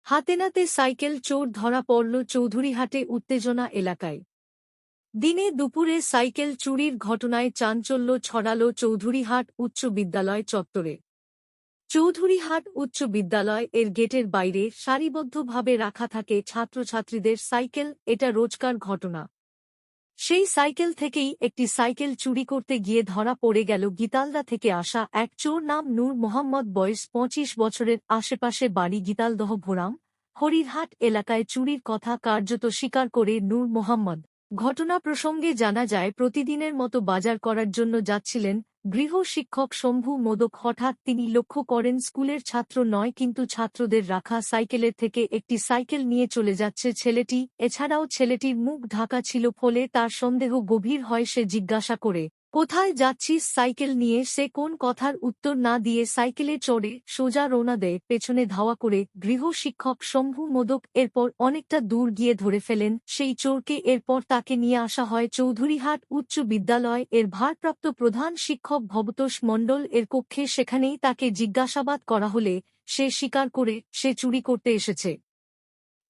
হাতে নাতে সাইকেল চোর ধরা পড়ল চৌধুরীহাটে উত্তেজনা এলাকায়। দিনে দুপুরে সাইকেল চুরির ঘটনায় চাঞ্চল্য ছড়াল চৌধুরীহাট উচ্চ বিদ্যালয় চত্বরে। চৌধুরীহাট উচ্চ বিদ্যালয় এর গেটের বাইরে সারিবদ্ধভাবে রাখা থাকে ছাত্রছাত্রীদের সাইকেল। এটা রোজকার ঘটনা। সেই সাইকেল থেকেই একটি সাইকেল চুরি করতে গিয়ে ধরা পড়ে গেল গীতালদা থেকে আসা এক চোর। নাম নূর মোহাম্মদ, বয়স ২৫ বছরের, আশেপাশে বাড়ি গীতালদহ ভোরাম হরিরহাট এলাকায়। চুরির কথা কার্যত স্বীকার করে নূর মোহাম্মদ। ঘটনা প্রসঙ্গে জানা যায়, প্রতিদিনের মতো বাজার করার জন্য যাচ্ছিলেন গৃহ শিক্ষক শম্ভু মোদক। হঠাৎ তিনি লক্ষ্য করেন স্কুলের ছাত্র নয়, কিন্তু ছাত্রদের রাখা সাইকেলের থেকে একটি সাইকেল নিয়ে চলে যাচ্ছে ছেলেটি। এছাড়াও ছেলেটির মুখ ঢাকা ছিল, ফলে তার সন্দেহ গভীর হয়। সে জিজ্ঞাসা করে, কোথায় যাচ্ছিস সাইকেল নিয়ে? সে কোন কথার উত্তর না দিয়ে সাইকেলে চড়ে সোজা রওনা দেয়। পেছনে ধাওয়া করে গৃহ শিক্ষক শম্ভু মোদক। এরপর অনেকটা দূর গিয়ে ধরে ফেলেন সেই চোরকে। এরপর তাকে নিয়ে আসা হয় চৌধুরীহাট উচ্চ বিদ্যালয় এর ভারপ্রাপ্ত প্রধান শিক্ষক ভবতোষ মণ্ডল এর কক্ষে। সেখানেই তাকে জিজ্ঞাসাবাদ করা হলে সে স্বীকার করে সে চুরি করতে এসেছে।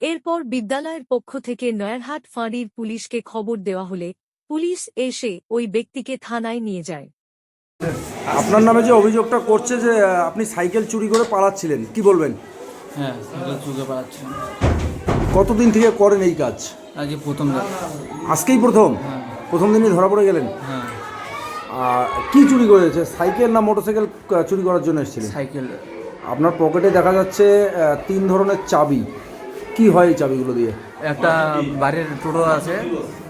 এরপর বিদ্যালয়ের পক্ষ থেকে নয়ারহাট ফাঁড়ির পুলিশকে খবর দেওয়া হলে পুলিশ এসে ওই ব্যক্তিকে থানায় নিয়ে যায়। আপনার নামে যে অভিযোগটা করছে যে আপনি সাইকেল চুরি করে পালাচ্ছিলেন, কি বলবেন? হ্যাঁ, সাইকেল চুরি করে পালাচ্ছিলাম। কতদিন থেকে করেন এই কাজ? আজকে প্রথম রাত। আজকেই প্রথম? হ্যাঁ। প্রথম দিনই ধরা পড়ে গেলেন? হ্যাঁ। কি চুরি করেছে? সাইকেল না মোটরসাইকেল চুরি করার জন্য এসেছিলেন? সাইকেল। আপনার পকেটে দেখা যাচ্ছে 3 ধরনের চাবি। কি হয় এই চাবিগুলো দিয়ে? একটা বাড়ির টোটো আছে,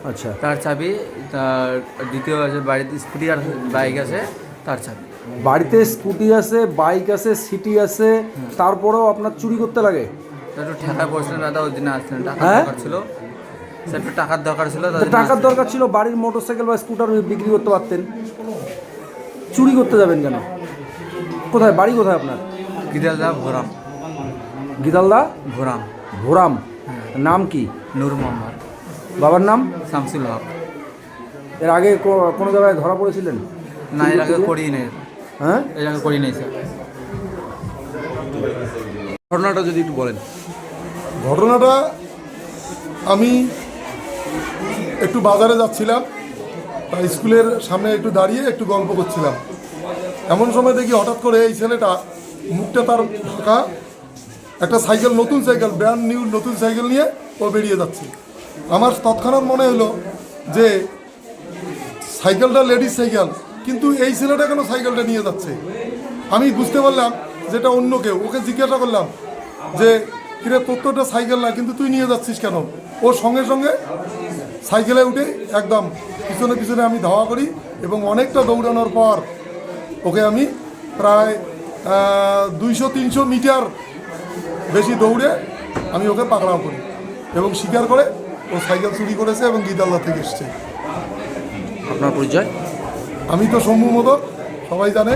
আচ্ছা, তার চাবি। তার দ্বিতীয় আছে বাড়িতে স্কুটি আর বাইক আছে, তার চাবি। বাড়িতে স্কুটি আছে, বাইক আছে, সিটি আছে, তারপরেও আপনার চুরি করতে লাগে? একটু টাকা পয়সা না, ওই দিনে আসছেন, টাকা হ্যাঁ? দরকার ছিল, একটু টাকার দরকার ছিল। টাকার দরকার ছিল, বাড়ির মোটরসাইকেল বা স্কুটার বিক্রি করতে পারতেন। চুরি করতে যাবেন কেন? কোথায় বাড়ি? কোথায় আপনার? গীতালদা ভোরাম। গীতালদা ভোরাম। ভোরাম। নাম কি? নূর মোহাম্মদ। বাবার নাম? শামসুল হক। এর আগে কোনো জায়গায় ধরা পড়েছিলেন? না, এর আগে করি নেই। হ্যাঁ, এর আগে করি নেই স্যার। ঘটনাটা যদি একটু বলেন। ঘটনাটা, আমি একটু বাজারে যাচ্ছিলাম, তাই স্কুলের সামনে একটু দাঁড়িয়ে একটু গল্প করছিলাম। এমন সময় দেখি হঠাৎ করে এই ছেলেটা মুখটা তার ঢাকা, একটা সাইকেল, নতুন সাইকেল, ব্র্যান্ড নিউ নতুন সাইকেল নিয়ে ও বেরিয়ে যাচ্ছে। আমার তৎক্ষণাৎ মনে হলো যে সাইকেলটা লেডিস সাইকেল, কিন্তু এই ছেলেটা কেন সাইকেলটা নিয়ে যাচ্ছে? আমি বুঝতে পারলাম যে এটা অন্য কেউ। ওকে জিজ্ঞাসা করলাম যে কিরে, তোর তো একটা সাইকেল না, কিন্তু তুই নিয়ে যাচ্ছিস কেন? ওর সঙ্গে সঙ্গে সাইকেলে উঠে একদম পিছনে পিছনে আমি ধাওয়া করি, এবং অনেকটা দৌড়ানোর পর ওকে আমি প্রায় 200-300 মিটার বেশি দৌড়ে আমি ওকে পাকড়াও করি, এবং স্বীকার করে ও সাইকেল চুরি করেছে এবং গীতালদা থেকে এসছে। আপনার পরিচয়? আমি তো শম্ভু মোদক, সবাই জানে।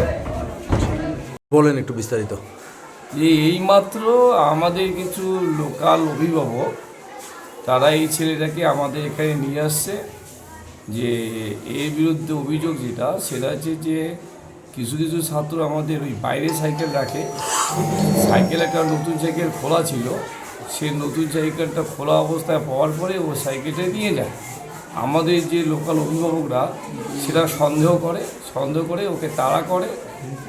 বলেন একটু বিস্তারিত। এইমাত্র আমাদের কিছু লোকাল অভিভাবক, তারা এই ছেলেটাকে আমাদের এখানে নিয়ে আসছে। যে এর বিরুদ্ধে অভিযোগ যেটা, সেটা হচ্ছে যে কিছু কিছু ছাত্র আমাদের ওই বাইরে সাইকেল রাখে। সাইকেল একটা নতুন সাইকেল খোলা ছিল, সে নতুন সাইকেলটা খোলা অবস্থায় পাওয়ার পরে ও সাইকেলটা নিয়ে যায়। আমাদের যে লোকাল অভিভাবকরা সেটা সন্দেহ করে ওকে তাড়া করে।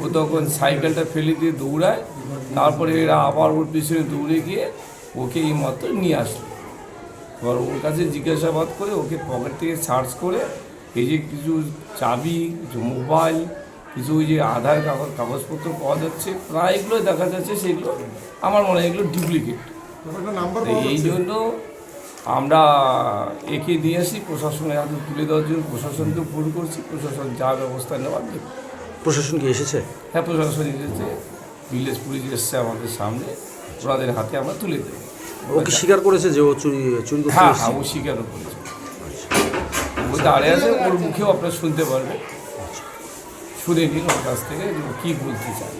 ও তখন সাইকেলটা ফেলে দিয়ে দৌড়ায়, তারপরে এরা আবার ওর পিছনে দৌড়ে গিয়ে ওকে এইমাত্র নিয়ে আসলো। এবার ওর কাছে জিজ্ঞাসাবাদ করে ওকে পকেট থেকে সার্চ করে এই যে কিছু চাবি, কিছু মোবাইল, কিছু ওই যে আধার কাগজপত্র পাওয়া যাচ্ছে, প্রায় এগুলো দেখা যাচ্ছে সেগুলো আমার মনে হয় এগুলো ডুপ্লিকেট। এই জন্য আমরা একে নিয়ে আসি প্রশাসনের হাতে তুলে দেওয়ার জন্য। প্রশাসনকে ফোন করছি, প্রশাসন যা ব্যবস্থা নেওয়ার দেখবে। প্রশাসন কি এসেছে? হ্যাঁ, প্রশাসন এসেছে, ভিলেজ পুলিশ এসছে আমাদের সামনে, ওনাদের হাতে আমরা তুলে দেবো। ও কি স্বীকার করেছে যে ও চুরি করতে? হ্যাঁ, ও স্বীকারও করেছে। ও দাঁড়িয়ে আছে, ওর মুখেও আপনারা শুনতে পারবেন। শুনে নিন ওর কাছ থেকে যে ও কী বলতে চায়।